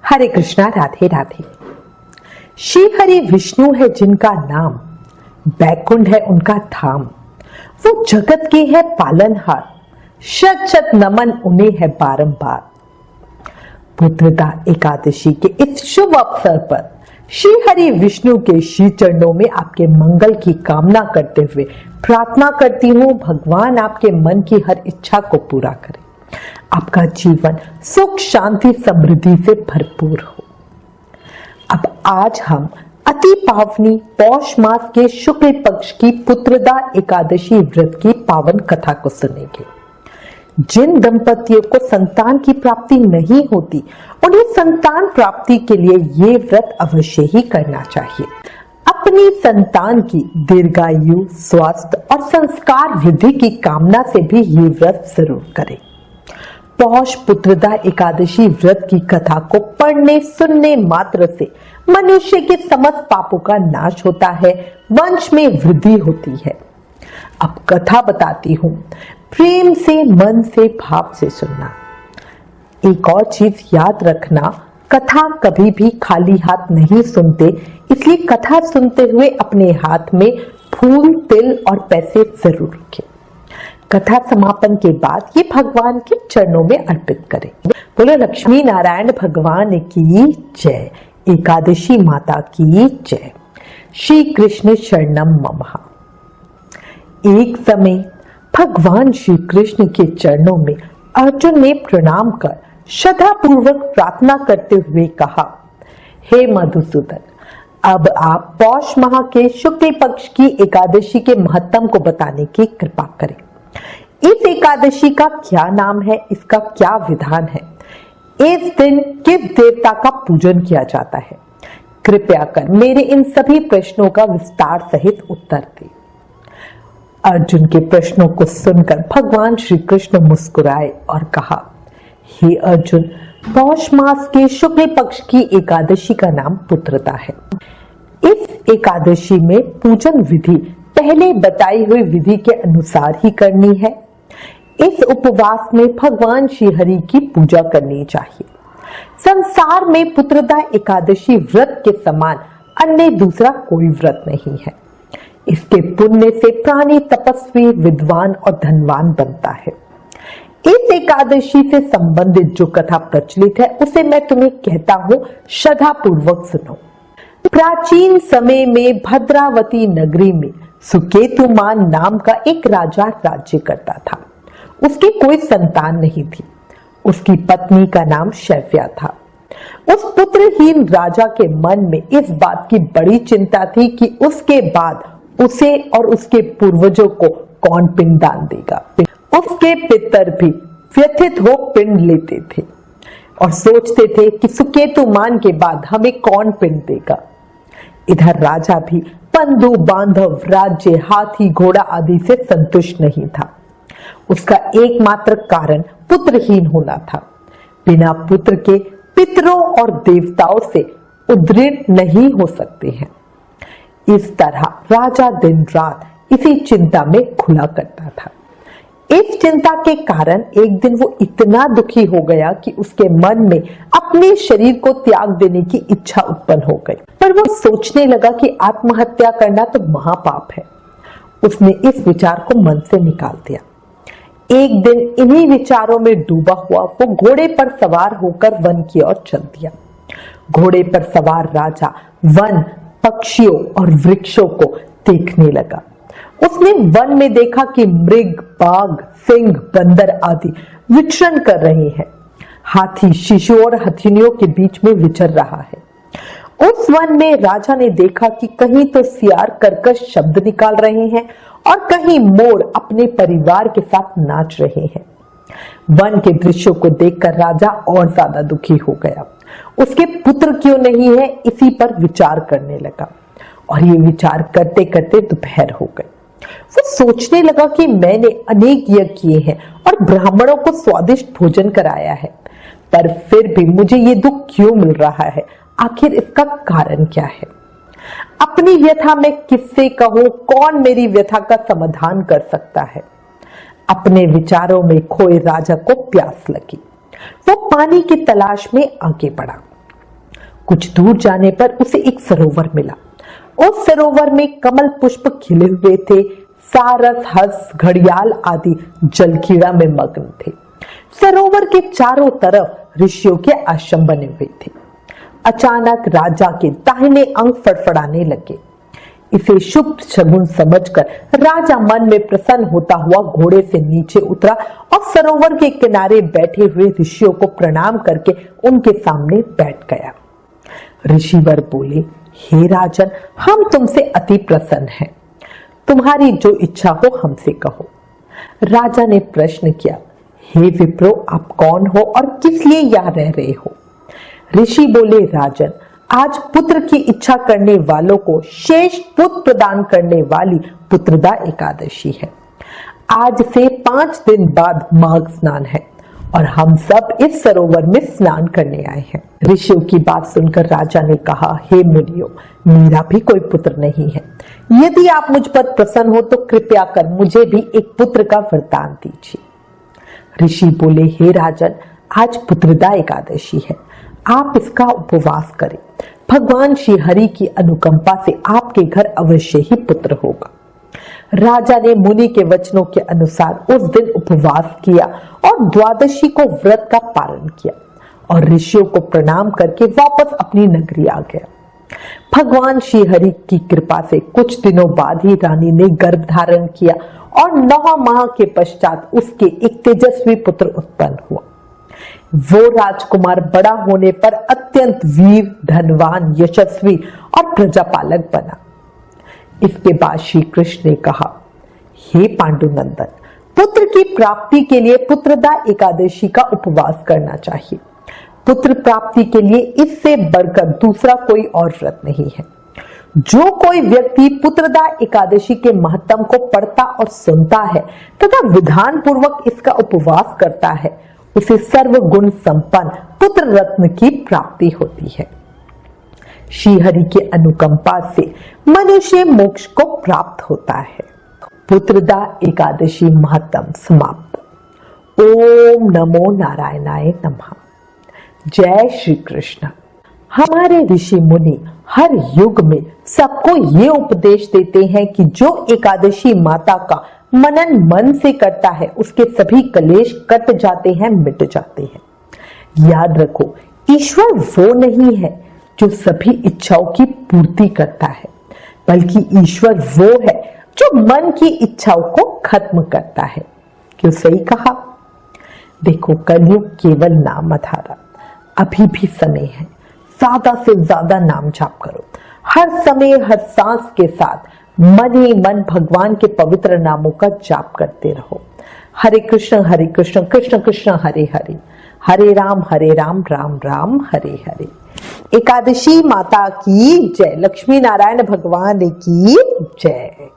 हरे कृष्णा, राधे राधे। श्री हरि विष्णु है जिनका नाम, बैकुंठ है उनका धाम। वो जगत के है पालनहार, शत शत नमन उन्हें है बारंबार। पुत्रदा एकादशी के इस शुभ अवसर पर श्री हरि विष्णु के श्री चरणों में आपके मंगल की कामना करते हुए प्रार्थना करती हूँ, भगवान आपके मन की हर इच्छा को पूरा करें, आपका जीवन सुख शांति समृद्धि से भरपूर हो। अब आज हम अति पावनी पौष मास के शुक्ल पक्ष की पुत्रदा एकादशी व्रत की पावन कथा को सुनेंगे। जिन दंपतियों को संतान की प्राप्ति नहीं होती, उन्हें संतान प्राप्ति के लिए ये व्रत अवश्य ही करना चाहिए। अपनी संतान की दीर्घायु, स्वास्थ्य और संस्कार वृद्धि की कामना से भी ये व्रत जरूर करें। पौष पुत्रदा एकादशी व्रत की कथा को पढ़ने सुनने मात्र से मनुष्य के समस्त पापों का नाश होता है, वंश में वृद्धि होती है। अब कथा बताती हूँ, प्रेम से, मन से, भाव से सुनना। एक और चीज याद रखना, कथा कभी भी खाली हाथ नहीं सुनते, इसलिए कथा सुनते हुए अपने हाथ में फूल, तिल और पैसे जरूर रखें। कथा समापन के बाद ये भगवान के चरणों में अर्पित करें। बोलो लक्ष्मी नारायण भगवान की जय, एकादशी माता की जय। श्री कृष्ण शरणम मम। एक समय भगवान श्री कृष्ण के चरणों में अर्जुन ने प्रणाम कर श्रद्धा पूर्वक प्रार्थना करते हुए कहा, हे मधुसूदन, अब आप पौष माह के शुक्ल पक्ष की एकादशी के महत्व को बताने की कृपा करें। इस एकादशी का क्या नाम है, इसका क्या विधान है, इस दिन किस देवता का पूजन किया जाता है? कृपया कर मेरे इन सभी प्रश्नों का विस्तार सहित उत्तर दें। अर्जुन के प्रश्नों को सुनकर भगवान श्री कृष्ण मुस्कुराए और कहा, हे अर्जुन, पौष मास के शुक्ल पक्ष की एकादशी का नाम पुत्रदा है। इस एकादशी में पूजन विधि पहले बताई हुई विधि के अनुसार ही करनी है। इस उपवास में भगवान श्री हरि की पूजा करनी चाहिए। संसार में पुत्रदा एकादशी व्रत के समान अन्य दूसरा कोई व्रत नहीं है। इसके पुण्य से प्राणी तपस्वी, विद्वान और धनवान बनता है। इस एकादशी से संबंधित जो कथा प्रचलित है उसे मैं तुम्हें कहता हूँ, श्रद्धा पूर्वक सुनो। प्राचीन समय में भद्रावती नगरी में सुकेतुमान नाम का एक राजा राज्य करता था। उसकी कोई संतान नहीं थी। उसकी पत्नी का नाम शैव्या था। उस पुत्रहीन राजा के मन में इस बात की बड़ी चिंता थी कि उसके बाद उसे और उसके पूर्वजों को कौन पिंडदान देगा। उसके पितर भी व्यथित हो पिंड लेते थे और सोचते थे कि सुकेतुमान के बाद हमें कौन पिंड देगा। इधर राजा भी बंधु बांधव, राज्य, हाथी घोड़ा आदि से संतुष्ट नहीं था। उसका एकमात्र कारण पुत्रहीन होना था। बिना पुत्र के पितरों और देवताओं से उद्दृढ़ नहीं हो सकते हैं। इस तरह राजा दिन रात इसी चिंता में खुला करता था। इस चिंता के कारण एक दिन वो इतना दुखी हो गया कि उसके मन में अपने शरीर को त्याग देने की इच्छा उत्पन्न हो गई। पर वो सोचने लगा कि आत्महत्या करना तो महापाप है। उसने इस विचार को मन से निकाल दिया। एक दिन इन्हीं विचारों में डूबा हुआ वो घोड़े पर सवार होकर वन की ओर चल दिया। घोड़े पर सवार राजा वन, पक्षियों और वृक्षों को देखने लगा। उसने वन में देखा कि मृग, बाघ, सिंह, बंदर आदि विचरण कर रहे हैं। हाथी शिशु और हथिनियों के बीच में विचर रहा है। उस वन में राजा ने देखा कि कहीं तो सियार कर्कश शब्द निकाल रहे हैं और कहीं मोर अपने परिवार के साथ नाच रहे हैं। वन के दृश्यों को देखकर राजा और ज्यादा दुखी हो गया। उसके पुत्र क्यों नहीं है, इसी पर विचार करने लगा और ये विचार करते करते दोपहर हो गई। वो सोचने लगा कि मैंने अनेक यज्ञ किए हैं और ब्राह्मणों को स्वादिष्ट भोजन कराया है, पर फिर भी मुझे ये दुख क्यों मिल रहा है? आखिर इसका कारण क्या है? अपनी व्यथा मैं किससे कहूं? कौन मेरी व्यथा का समाधान कर सकता है? अपने विचारों में खोए राजा को प्यास लगी। वो पानी की तलाश में आगे बढ़ा। कुछ दूर जाने पर उसे एक सरोवर मिला। उस सरोवर में कमल पुष्प खिले हुए थे। सारस, हंस, घड़ियाल आदि जलक्रीड़ा में मग्न थे। सरोवर के चारों तरफ ऋषियों के आश्रम बने हुए थे। अचानक राजा के दाहिने अंग फड़फड़ाने लगे। इसे शुभ शगुन समझकर राजा मन में प्रसन्न होता हुआ घोड़े से नीचे उतरा और सरोवर के किनारे बैठे हुए ऋषियों को प्रणाम करके उनके सामने बैठ गया। ऋषिवर बोले, हे राजन, हम तुमसे अति प्रसन्न हैं। तुम्हारी जो इच्छा हो हमसे कहो। राजा ने प्रश्न किया, हे विप्रो, आप कौन हो और किस लिए यहाँ रह रहे हो? ऋषि बोले, राजन, आज पुत्र की इच्छा करने वालों को शेष पुत्र प्रदान करने वाली पुत्रदा एकादशी है। आज से 5 दिन बाद माघ स्नान है और हम सब इस सरोवर में स्नान करने आए हैं। ऋषियों की बात सुनकर राजा ने कहा, हे मुनियों, मेरा भी कोई पुत्र नहीं है। यदि आप मुझ पर प्रसन्न हो तो कृपया कर मुझे भी एक पुत्र का वरदान दीजिए। ऋषि बोले, हे राजन, आज पुत्रदा एकादशी है, आप इसका उपवास करें। भगवान श्री हरि की अनुकंपा से आपके घर अवश्य ही पुत्र होगा। राजा ने मुनि के वचनों के अनुसार उस दिन उपवास किया और द्वादशी को व्रत का पालन किया और ऋषियों को प्रणाम करके वापस अपनी नगरी आ गया। भगवान श्री हरि की कृपा से कुछ दिनों बाद ही रानी ने गर्भ धारण किया और 9 माह के पश्चात उसके एक तेजस्वी पुत्र उत्पन्न हुआ। वो राजकुमार बड़ा होने पर अत्यंत वीर, धनवान, यशस्वी और प्रजापालक बना। इसके बाद श्री कृष्ण ने कहा, हे पांडुनंदन, पुत्र की प्राप्ति के लिए पुत्रदा एकादशी का उपवास करना चाहिए। पुत्र प्राप्ति के लिए इससे बढ़कर दूसरा कोई और व्रत नहीं है। जो कोई व्यक्ति पुत्रदा एकादशी के महत्व को पढ़ता और सुनता है तथा विधान पूर्वक इसका उपवास करता है, उसे सर्वगुण संपन्न पुत्र रत्न की प्राप्ति होती है। श्री हरि के अनुकंपा से मनुष्य मोक्ष को प्राप्त होता है। पुत्रदा एकादशी महत्म समाप्त। ओम नमो नारायणाय नमः। जय श्री कृष्ण। हमारे ऋषि मुनि हर युग में सबको ये उपदेश देते हैं कि जो एकादशी माता का मनन मन से करता है उसके सभी कलेश कट जाते हैं, मिट जाते हैं। याद रखो, ईश्वर वो नहीं है जो सभी इच्छाओं की पूर्ति करता है, बल्कि ईश्वर वो है जो मन की इच्छाओं को खत्म करता है। क्यों सही कहा? देखो, कलयुग केवल नाम आधारा। अभी भी समय है, ज्यादा से ज्यादा नाम जाप करो। हर समय हर सांस के साथ मन ही मन भगवान के पवित्र नामों का जाप करते रहो। हरे कृष्ण कृष्ण कृष्ण हरे हरे, हरे राम राम राम हरे हरे। एकादशी माता की जय। लक्ष्मी नारायण भगवान की जय।